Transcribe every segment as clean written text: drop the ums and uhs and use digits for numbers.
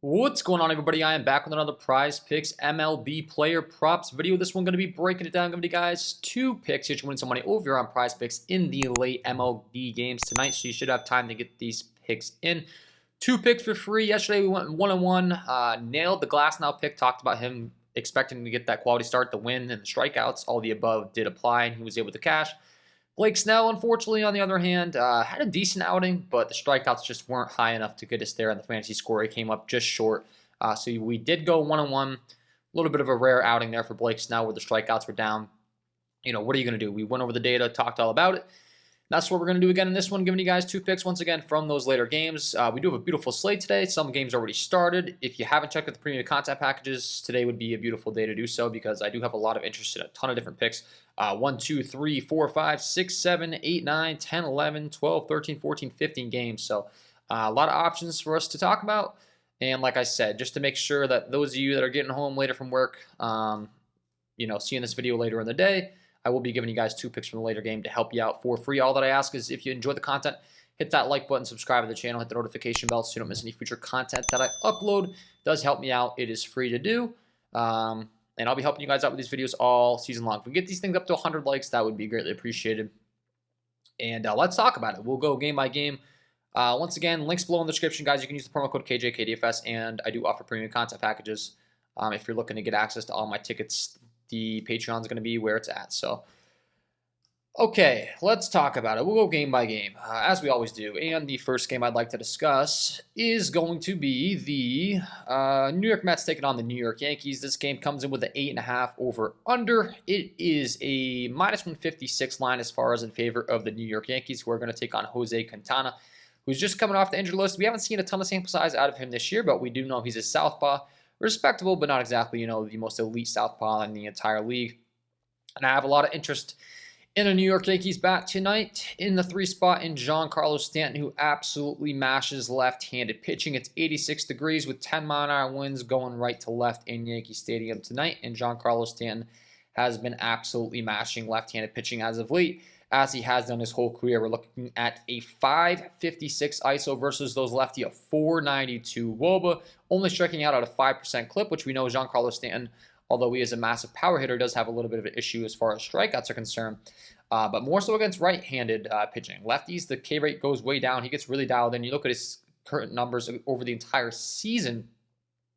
What's going on, everybody? I am back with another Prizepicks MLB player props video. This one going to be breaking it down, giving you guys two picks. You should win some money over here on Prizepicks in the late MLB games tonight, so you should have time to get these picks in. Two picks for free. Yesterday we went 1-1, nailed the Glass Now pick, talked about him expecting to get that quality start, the win, and the strikeouts. All the above did apply, and he was able to cash. Blake Snell, unfortunately, on the other hand, had a decent outing, but the strikeouts just weren't high enough to get us there on the fantasy score. He came up just short. So we did go 1-1. A little bit of a rare outing there for Blake Snell where the strikeouts were down. You know, what are you going to do? We went over the data, talked all about it. That's what we're going to do again in this one, giving you guys two picks once again from those later games. We do have a beautiful slate today. Some games already started. If you haven't checked out the premium content packages, today would be a beautiful day to do so because I do have a lot of interest in a ton of different picks. 1, 2, 3, 4, 5, 6, 7, 8, 9, 10, 11, 12, 13, 14, 15 games. So a lot of options for us to talk about. And like I said, just to make sure that those of you that are getting home later from work, seeing this video later in the day, I will be giving you guys two picks from the later game to help you out for free. All that I ask is if you enjoy the content, hit that like button, subscribe to the channel, hit the notification bell so you don't miss any future content that I upload. It does help me out. It is free to do. And I'll be helping you guys out with these videos all season long. If we get these things up to 100 likes, that would be greatly appreciated. And let's talk about it. We'll go game by game. Once again, links below in the description, guys. You can use the promo code KJK DFS, and I do offer premium content packages. If you're looking to get access to all my tickets, the Patreon is going to be where it's at. So, okay, let's talk about it. We'll go game by game, as we always do. And the first game I'd like to discuss is going to be the New York Mets taking on the New York Yankees. This game comes in with an 8.5 over/under. It is a -156 line as far as in favor of the New York Yankees, who are going to take on Jose Quintana, who's just coming off the injured list. We haven't seen a ton of sample size out of him this year, but we do know he's a southpaw. Respectable, but not exactly, the most elite southpaw in the entire league. And I have a lot of interest in a New York Yankees bat tonight in the 3 spot in Giancarlo Stanton, who absolutely mashes left-handed pitching. It's 86 degrees with 10-mile-an-hour winds going right to left in Yankee Stadium tonight. And Giancarlo Stanton has been absolutely mashing left-handed pitching as of late, as he has done his whole career. We're looking at a 556 ISO versus those lefty, a 492 WOBA, only striking out at a 5% clip, which we know Giancarlo Stanton, although he is a massive power hitter, does have a little bit of an issue as far as strikeouts are concerned, but more so against right-handed pitching. Lefties, the K rate goes way down. He gets really dialed in. You look at his current numbers over the entire season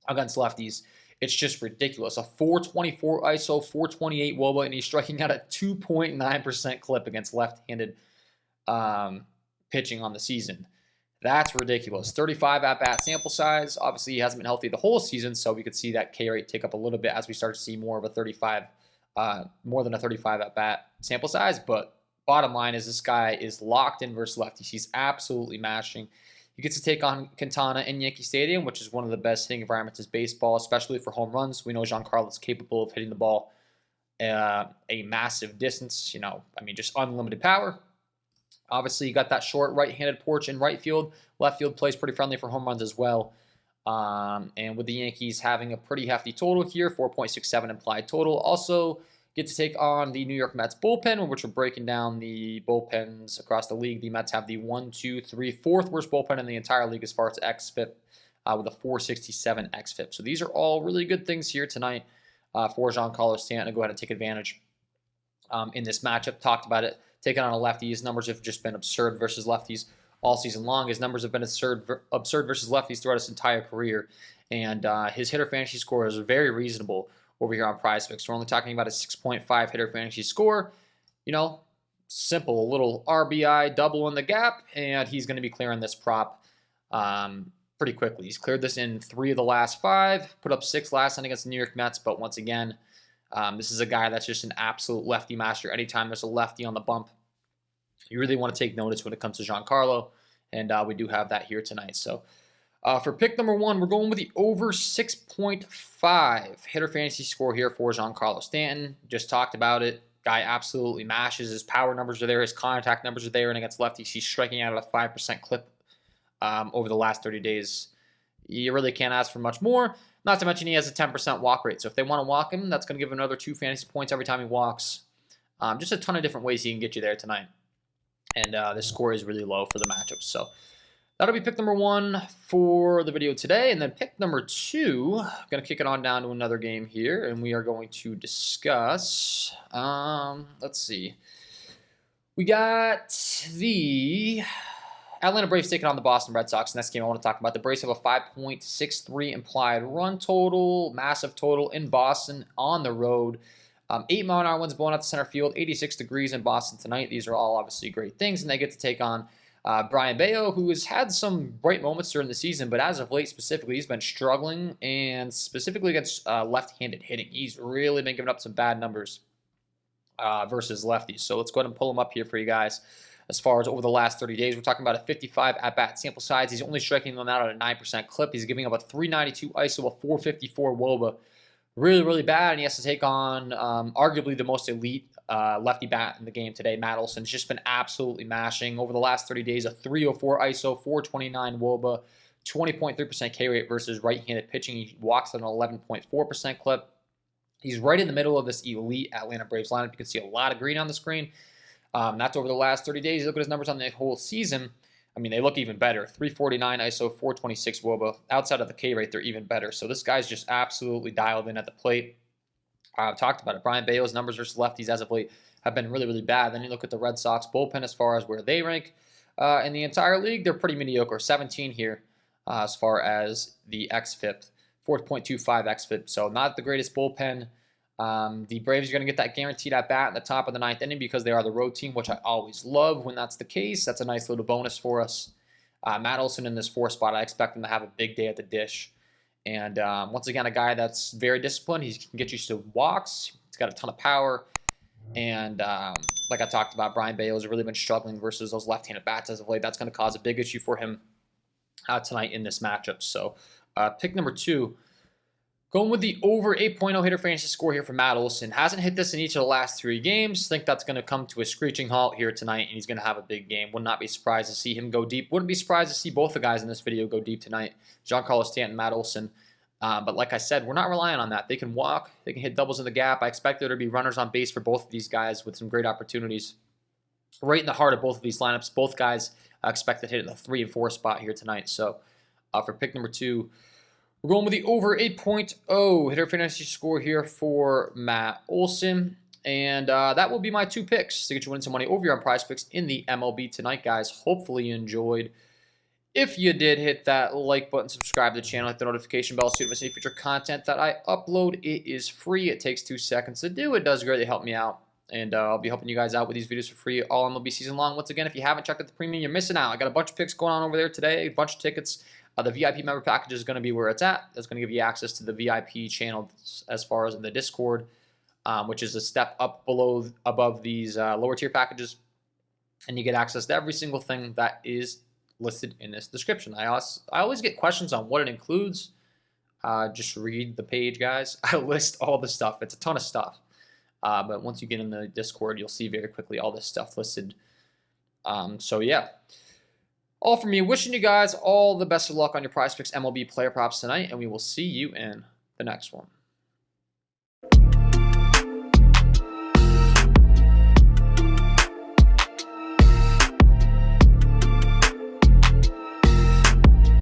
against lefties, it's just ridiculous. A 424 ISO, 428 WOBA, and he's striking out at 2.9% clip against left-handed pitching on the season. That's ridiculous. 35 at-bat sample size. Obviously, he hasn't been healthy the whole season, so we could see that K rate tick up a little bit as we start to see more of a 35, more than a 35 at-bat sample size. But bottom line is this guy is locked in versus lefties. He's absolutely mashing. He gets to take on Quintana in Yankee Stadium, which is one of the best hitting environments in baseball, especially for home runs. We know Giancarlo is capable of hitting the ball a massive distance, just unlimited power. Obviously, you got that short right-handed porch in right field. Left field plays pretty friendly for home runs as well. And with the Yankees having a pretty hefty total here, 4.67 implied total. Also, get to take on the New York Mets bullpen, which we're breaking down the bullpens across the league. The Mets have the 1, 2, 3, 4th worst bullpen in the entire league as far as xFIP, with a 467 xFIP. So these are all really good things here tonight for Giancarlo Stanton to go ahead and take advantage in this matchup. Talked about it. Taking on a lefty, his numbers have just been absurd versus lefties all season long. His numbers have been absurd versus lefties throughout his entire career. And his hitter fantasy score is very reasonable over here on Prizepicks. We're only talking about a 6.5 hitter fantasy score. Simple, a little RBI double in the gap, and he's going to be clearing this prop pretty quickly. He's cleared this in 3 of the last 5, put up 6 last night against the New York Mets, but once again, this is a guy that's just an absolute lefty master. Anytime there's a lefty on the bump, you really want to take notice when it comes to Giancarlo, and we do have that here tonight. So for pick number 1, we're going with the over 6.5 hitter fantasy score here for Giancarlo Stanton. Just talked about it. Guy absolutely mashes. His power numbers are there. His contact numbers are there. And against lefties, he's striking out at a 5% clip over the last 30 days. You really can't ask for much more. Not to mention he has a 10% walk rate. So if they want to walk him, that's going to give him another 2 fantasy points every time he walks. Just a ton of different ways he can get you there tonight. And this score is really low for the matchup. So That'll be pick number 1 for the video today. And then pick number 2, I'm going to kick it on down to another game here. And we are going to discuss, let's see. We got the Atlanta Braves taking on the Boston Red Sox. Next game I want to talk about. The Braves have a 5.63 implied run total, massive total in Boston on the road. 8-mile-an-hour winds blowing out to center field, 86 degrees in Boston tonight. These are all obviously great things, and they get to take on Brian Bayo, who has had some bright moments during the season, but as of late specifically, he's been struggling, and specifically against left-handed hitting. He's really been giving up some bad numbers versus lefties. So let's go ahead and pull him up here for you guys. As far as over the last 30 days, we're talking about a 55 at-bat sample size. He's only striking them out at a 9% clip. He's giving up a 392 ISO, a 454 WOBA. Really, really bad, and he has to take on arguably the most elite lefty bat in the game today, Matt Olson. Has just been absolutely mashing. Over the last 30 days, a 304 ISO, 429 WOBA, 20.3% K rate versus right-handed pitching. He walks at an 11.4% clip. He's right in the middle of this elite Atlanta Braves lineup. You can see a lot of green on the screen. That's over the last 30 days. You look at his numbers on the whole season. I mean, they look even better. 349 ISO, 426 WOBA. Outside of the K rate, they're even better. So this guy's just absolutely dialed in at the plate. I've talked about it. Brian Bayo's numbers versus lefties as of late have been really, really bad. Then you look at the Red Sox bullpen as far as where they rank in the entire league. They're pretty mediocre. 17 here as far as the xFIP. 4.25 xFIP. So not the greatest bullpen. The Braves are going to get that guaranteed at bat in the top of the 9th inning because they are the road team, which I always love when that's the case. That's a nice little bonus for us. Matt Olson in this 4th spot, I expect him to have a big day at the dish. And once again, a guy that's very disciplined. He can get you to walks. He's got a ton of power. And like I talked about, Brian Bayo has really been struggling versus those left-handed bats as of late. That's going to cause a big issue for him tonight in this matchup. So pick number 2. Going with the over 8.0 hitter fantasy score here for Matt Olson. Hasn't hit this in each of the last 3 games. Think that's going to come to a screeching halt here tonight, and he's going to have a big game. Would not be surprised to see him go deep. Wouldn't be surprised to see both the guys in this video go deep tonight. Giancarlo Stanton, Matt Olson. But like I said, we're not relying on that. They can walk. They can hit doubles in the gap. I expect there to be runners on base for both of these guys with some great opportunities. Right in the heart of both of these lineups, both guys expect to hit in the 3 and 4 spot here tonight. So for pick number 2, we're going with the over 8.0 hitter fantasy score here for Matt Olson. And that will be my 2 picks to get you winning some money over here on Prizepicks in the MLB tonight, guys. Hopefully you enjoyed. If you did, hit that like button, subscribe to the channel, hit the notification bell so you don't miss any future content that I upload. It is free. It takes 2 seconds to do. It does greatly help me out. And I'll be helping you guys out with these videos for free all MLB season long. Once again, if you haven't checked out the premium, you're missing out. I got a bunch of picks going on over there today, a bunch of tickets. The VIP member package is going to be where it's at. That's going to give you access to the VIP channel as far as in the Discord, which is a step up above these lower tier packages. And you get access to every single thing that is listed in this description. I always get questions on what it includes. Just read the page, guys. I list all the stuff. It's a ton of stuff. But once you get in the Discord, you'll see very quickly all this stuff listed. So yeah. All from me. Wishing you guys all the best of luck on your Prizepicks MLB player props tonight, and we will see you in the next one.